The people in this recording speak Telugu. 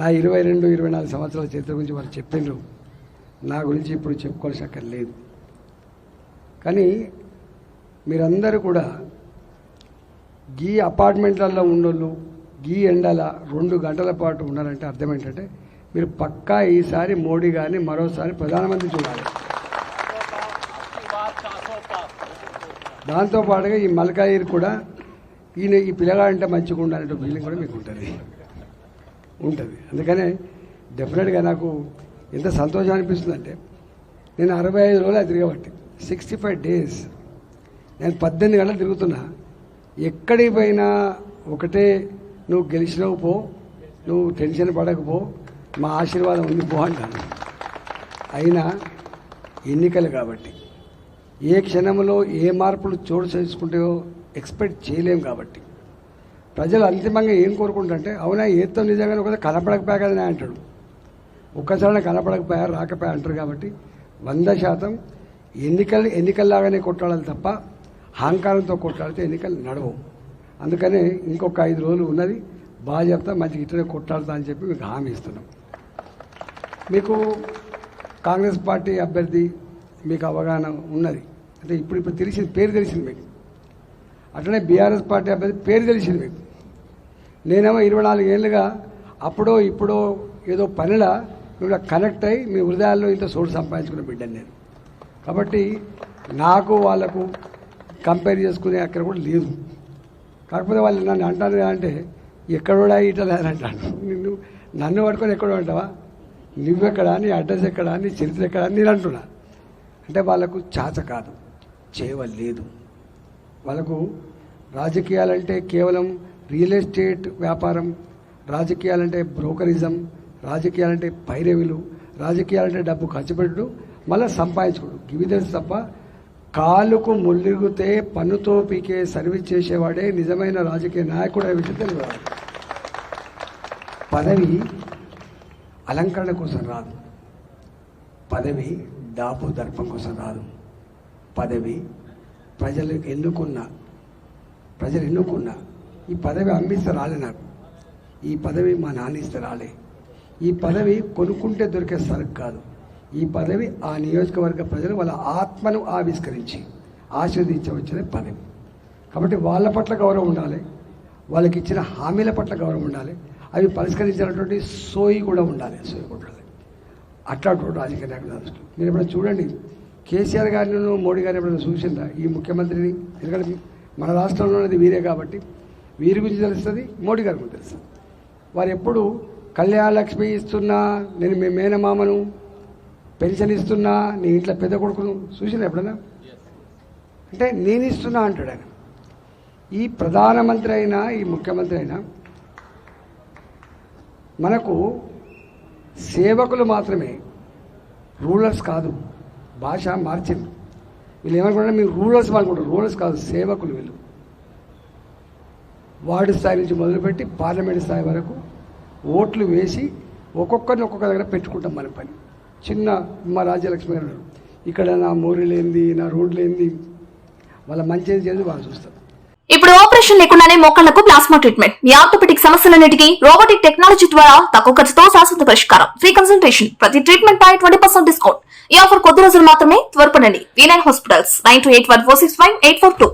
నా 22-24 సంవత్సరాల చరిత్ర గురించి వాళ్ళు చెప్పిండ్రు. నా గురించి ఇప్పుడు చెప్పుకోవాల్సిన అక్కర్ లేదు. కానీ మీరందరూ కూడా గీ అపార్ట్మెంట్లలో ఉన్నోళ్ళు గీ ఎండల 2 గంటల పాటు ఉన్నారంటే అర్థం ఏంటంటే మీరు పక్కా ఈసారి మోడీ గారిని మరోసారి ప్రధానమంత్రి చూడాలి. దాంతోపాటుగా ఈ మల్కాయిర్ కూడా ఈయన ఈ పిల్లగాడంటే మంచిగా ఉండాలంటే ఫీలింగ్ కూడా మీకు ఉంటుంది. అందుకనే డెఫినెట్గా నాకు ఎంత సంతోషం అనిపిస్తుందంటే నేను 65 రోజులు తిరగబట్టి 65 డేస్ నేను 18 గంటలు తిరుగుతున్నా. ఎక్కడికి పోయినా ఒకటే, నువ్వు గెలిచినవు పో, నువ్వు టెన్షన్ పడకపో, మా ఆశీర్వాదం ఉంది పో అంటాను. అయినా ఎన్నికలు కాబట్టి ఏ క్షణంలో ఏ మార్పులు చోటు చేసుకుంటాయో ఎక్స్పెక్ట్ చేయలేం. కాబట్టి ప్రజలు అంతిమంగా ఏం కోరుకుంటారంటే అవునా ఏతో నిజంగానే ఒకసారి కనపడకపోయా కదనే అంటాడు. ఒక్కసారి కనపడకపోయా రాకపోయా అంటారు. కాబట్టి 100% ఎన్నికల్లాగానే కొట్టాడాలి తప్ప అహంకారంతో కొట్టాడితే ఎన్నికలు నడవవు. అందుకనే ఇంకొక 5 రోజులు ఉన్నది, బాగా చెప్తా, మంచిగా ఇట్లనే కొట్టాడుతా అని చెప్పి మీకు హామీ ఇస్తున్నాం. మీకు కాంగ్రెస్ పార్టీ అభ్యర్థి మీకు అవగాహన ఉన్నది, అంటే ఇప్పుడు తెలిసింది, పేరు తెలిసింది మీకు. అట్లనే బీఆర్ఎస్ పార్టీ అభ్యర్థి పేరు తెలిసింది మీకు. నేనేమో 24 ఏళ్ళుగా అప్పుడో ఇప్పుడో ఏదో పనిలా మిమ్మల్ని కనెక్ట్ అయ్యి మీ హృదయాల్లో ఇంత చోటు సంపాదించుకున్న బిడ్డను నేను. కాబట్టి నాకు వాళ్ళకు కంపేర్ చేసుకునే అక్కడ కూడా లేదు. కాకపోతే వాళ్ళు నన్ను అంటారు అంటే ఎక్కడోడా ఇట్లా అంటాను. నన్ను పట్టుకొని ఎక్కడో అంటావా, నువ్వెక్కడా, నీ అడ్రస్ ఎక్కడా, నీ చరిత్ర ఎక్కడా నేను అంటున్నా. అంటే వాళ్ళకు చాచ కాదు, చేయలేదు. వాళ్ళకు రాజకీయాలంటే కేవలం రియల్ ఎస్టేట్ వ్యాపారం, రాజకీయాలంటే బ్రోకరిజం, రాజకీయాలంటే పైరవీలు, రాజకీయాలంటే డబ్బు ఖర్చు పెట్టడు, మళ్ళీ సంపాదించుకోడు, ఇవి తెలుసు తప్ప కాలుకు ముల్లిగితే పన్నుతో పీకే సర్వీస్ చేసేవాడే నిజమైన రాజకీయ నాయకుడు అనే విషయం తెలియదు. పదవి అలంకరణ కోసం రాదు, పదవి దాపు దర్పం కోసం రాదు, పదవి ప్రజలు ఎన్నుకున్న ఈ పదవి అమ్మిస్తే రాలే నాకు, ఈ పదవి మా నాన్న ఇస్తే రాలే, ఈ పదవి కొనుక్కుంటే దొరికే సరుకు కాదు, ఈ పదవి ఆ నియోజకవర్గ ప్రజలు వాళ్ళ ఆత్మను ఆవిష్కరించి ఆశీర్వదించవచ్చే పదవి. కాబట్టి వాళ్ళ పట్ల గౌరవం ఉండాలి, వాళ్ళకి ఇచ్చిన హామీల పట్ల గౌరవం ఉండాలి, అవి పరిష్కరించినటువంటి సోయి కూడా ఉండాలి. అట్లాంటి రాజకీయ నాయకులు మీరు ఎప్పుడైనా చూడండి, కేసీఆర్ గారిని మోడీ గారిని ఎప్పుడైనా చూసిందా ఈ ముఖ్యమంత్రిని? ఎందుకంటే మన రాష్ట్రంలో ఉన్నది వీరే కాబట్టి వీరి గురించి తెలుస్తుంది, మోడీ గారి గురించి తెలుస్తుంది. వారు ఎప్పుడు కళ్యాణ లక్ష్మి ఇస్తున్నా, నేను మీ మేనమామను, పెన్షన్ ఇస్తున్నా, నీ ఇంట్లో పెద్ద కొడుకును చూసినా ఎప్పుడైనా? అంటే నేను ఇస్తున్నా అంటాడు ఆయన. ఈ ప్రధానమంత్రి అయినా ఈ ముఖ్యమంత్రి అయినా మనకు సేవకులు మాత్రమే, రూలర్స్ కాదు. భాష మార్చింది. వీళ్ళు ఏమనుకుంటారు, మీరు రూలర్స్ అనుకుంటారు, రూలర్స్ కాదు, సేవకులు వీళ్ళు. వార్డు స్థాయి నుంచి మొదలుపెట్టి పార్లమెంట్ స్థాయి వరకు ఓట్లు వేసి ఒక్కొక్కరిని ఒక్కొక్క దగ్గర పెట్టుకుంటాం మన పని. చిన్న మా రాజ్యలక్ష్మి గారు ఇక్కడ నా మోరీ లేనిది, నా రోడ్లు లేనిది, వాళ్ళ మంచి చేసి వాళ్ళు చూస్తారు. ఇప్పుడు ఆపరేషన్ లేకుండానే మోకాళ్లకు ప్లాస్మా ట్రీట్మెంట్, మీ ఆర్థోపెటిక్ సమస్యలన్నిటికీ రోబోటిక్ టెక్నాలజీ ద్వారా తక్కువ ఖర్చుతో శాశ్వత పరిష్కారం, ఫ్రీ కన్సల్టేషన్, ప్రతి ట్రీట్మెంట్ పై 20% డిస్కౌంట్. ఈ ఆఫర్ కొద్ది రోజులు మాత్రమే, త్వరపడండి. V9 hospitals 9281465842.